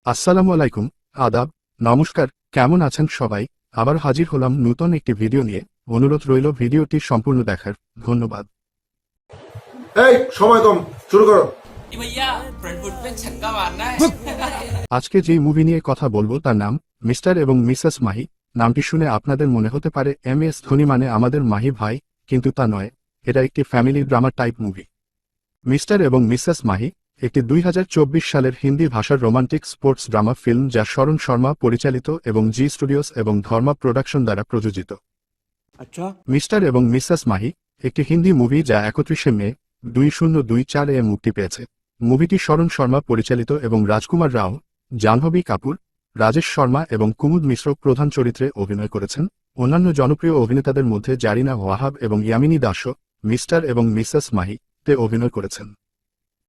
আসসালামু আলাইকুম, আদাব, নমস্কার। কেমন আছেন সবাই? আবার হাজির হলাম নতুন একটি ভিডিও নিয়ে। অনুরোধ রইল ভিডিওটি সম্পূর্ণ দেখার। ধন্যবাদ। এই সময় কম, শুরু করো। ये भैया फ्रंट फुट पे छक्का मारना है। আজকে যে মুভি নিয়ে কথা বলবো তার নাম মিস্টার এবং মিসেস মাহি। নামটি শুনে আপনাদের মনে হতে পারে MS ধোনি মানে আমাদের মাহি ভাই, কিন্তু তা নয়। এটা একটি family drama type movie. Mister এবং মিসেস মাহি একটি 2024 সালের হিন্দি ভাষার রোমান্টিক স্পোর্টস ড্রামা ফিল্ম যা শরণ শর্মা পরিচালিত এবং জি স্টুডিওস এবং ধর্মা প্রোডাকশন দ্বারা প্রযোজিত। अच्छा মিস্টার এবং মিসেস মাহি একটি হিন্দি মুভি যা 31শে মে 2024 মুক্তি পেয়েছে। মুভিটি শরণ শর্মা পরিচালিত এবং রাজকুমার রাও, জাহ্নবী কাপুর, রাজেশ শর্মা এবং কুমুদ মিশ্র প্রধান চরিত্রে অভিনয় করেছেন। অন্যান্য জনপ্রিয় অভিনেতাদের মধ্যে জারিনা ওয়াহাব এবং ইয়ামিনী দাসও মিস্টার এবং মিসেস মাহি তে অভিনয় করেছেন।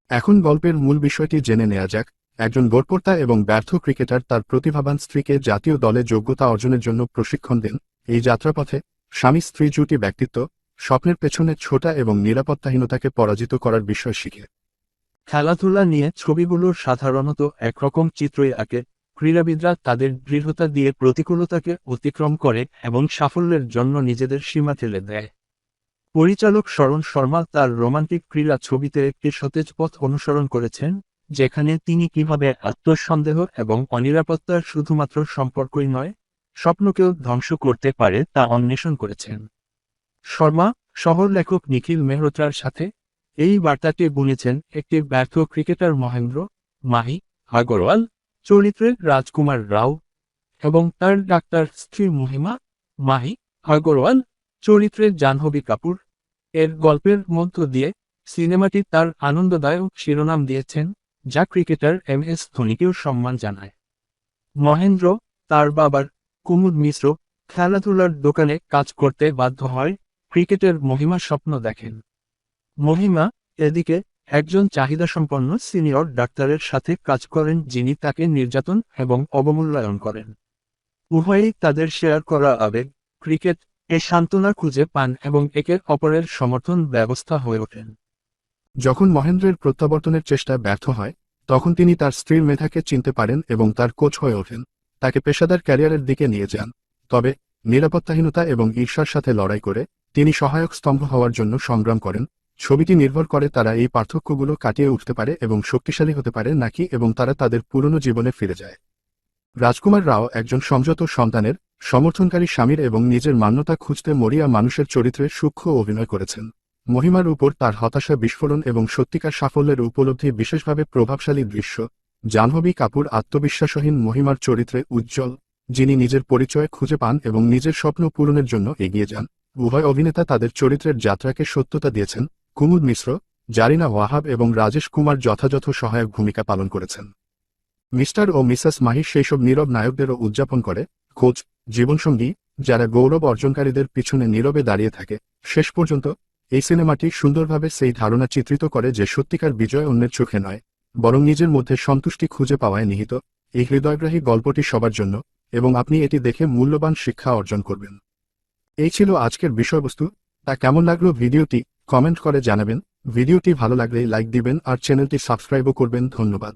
এখন গল্পের মূল বিষয়টি জেনে নেওয়া যাক। একজন গড়পড়তা এবং ব্যর্থ ক্রিকেটার তার প্রতিভাবান স্ত্রীকে জাতীয় দলে যোগ্যতা অর্জনের জন্য প্রশিক্ষণ দেন। এই যাত্রাপথে স্বামী স্ত্রী জুটি ব্যক্তিত্ব, স্বপ্নের পেছনে ছোটা এবং নিরাপত্তাহীনতাকে পরাজিত করার বিষয় শিখে। খেলাধুলা নিয়ে ছবিগুলোর সাধারণত একরকম চিত্রই আঁকে। ক্রীড়াবিদরা তাদের দৃঢ়তা দিয়ে প্রতিকূলতাকে অতিক্রম করে এবং সাফল্যের জন্য নিজেদের সীমা ঠেলে দেয়। পরিচালক শরণ শর্মা তার রোমান্টিক ক্রীড়া ছবিতে একটি সতেজ পথ অনুসরণ করেছেন, যেখানে তিনি কিভাবে আত্মসন্দেহ এবং অনিরাপত্তার শুধুমাত্র সম্পর্কই নয়, স্বপ্নকেও ধ্বংস করতে পারে তা অন্বেষণ করেছেন। শর্মা শহর লেখক নিখিল মেহরোত্রার সাথে এই বার্তাটি বুনেছেন একটি ব্যর্থ ক্রিকেটার মহেন্দ্র মাহি আগরওয়াল চরিত্রে রাজকুমার রাও এবং তার ডাক্তার স্ত্রী মহিমা মাহি আগরওয়াল চরিত্রে জাহ্নবী কাপুর এর গল্পের মধ্য দিয়ে সিনেমাটি তার আনন্দদায়ক শিরোনাম দিয়েছেন, যা ক্রিকেটার MS ধোনিকেও সম্মান জানায়। মহেন্দ্র তার বাবার কুমুদ মিশ্র খেলাধুলার দোকানে কাজ করতে বাধ্য হয়, ক্রিকেটের মহিমা স্বপ্ন দেখেন। মহিমা এদিকে একজন চাহিদাসম্পন্ন সিনিয়র ডাক্তারের সাথে কাজ করেন যিনি তাকে নির্যাতন এবং অবমূল্যায়ন করেন। উভয়েই তাদের শেয়ার করা আবেগ ক্রিকেট এ সান্ত্বনা খুঁজে পান এবং একে অপরের সমর্থন ব্যবস্থা হয়ে ওঠেন। যখন মহেন্দ্রের প্রত্যাবর্তনের চেষ্টা ব্যর্থ হয়, তখন তিনি তার স্ত্রীর মেধাকে চিনতে পারেন এবং তার কোচ হয়ে ওঠেন, তাকে পেশাদার ক্যারিয়ারের দিকে নিয়ে যান। তবে নিরাপত্তাহীনতা এবং ঈর্ষার সাথে লড়াই করে তিনি সহায়ক স্তম্ভ হওয়ার জন্য সংগ্রাম করেন। ছবিটি নির্ভর করে তারা এই পার্থক্যগুলো কাটিয়ে উঠতে পারে এবং শক্তিশালী হতে পারে নাকি এবং তারা তাদের পুরনো জীবনে ফিরে যায়। রাজকুমার রাও একজন সংযত সন্তানের, সমর্থনকারী স্বামীর এবং নিজের মান্যতা খুঁজতে মরিয়া মানুষের চরিত্রে সূক্ষ্ম অভিনয় করেছেন। মহিমার উপর তার হতাশা বিস্ফোরণ এবং সত্যিকার সাফল্যের উপলব্ধি বিশেষভাবে প্রভাবশালী দৃশ্য। জাহ্নবী কাপুর আত্মবিশ্বাসহীন মহিমার চরিত্রে উজ্জ্বল, যিনি নিজের পরিচয় খুঁজে পান এবং নিজের স্বপ্ন পূরণের জন্য এগিয়ে যান। উভয় অভিনেতা তাদের চরিত্রের যাত্রাকে সত্যতা দিয়েছেন। কুমুদ মিশ্র, জারিনা ওয়াহাব এবং রাজেশ কুমার যথাযথ সহায়ক ভূমিকা পালন করেছেন। মিস্টার ও মিসেস মাহি সেইসব নীরব নায়কদেরও উদযাপন করে, কোচ, জীবনসঙ্গী, যারা গৌরব অর্জনকারীদের পিছনে নীরবে দাঁড়িয়ে থাকে। শেষ পর্যন্ত এই সিনেমাটি সুন্দরভাবে সেই ধারণা চিত্রিত করে যে সত্যিকার বিজয় অন্যের চোখে নয়, বরং নিজের মধ্যে সন্তুষ্টি খুঁজে পাওয়ায় নিহিত। এই হৃদয়গ্রাহী গল্পটি সবার জন্য, এবং আপনি এটি দেখে মূল্যবান শিক্ষা অর্জন করবেন। এই ছিল আজকের বিষয়বস্তু। তা কেমন লাগলো ভিডিওটি কমেন্ট করে জানাবেন। ভিডিওটি ভালো লাগলে লাইক দিবেন আর চ্যানেলটি সাবস্ক্রাইবও করবেন। ধন্যবাদ।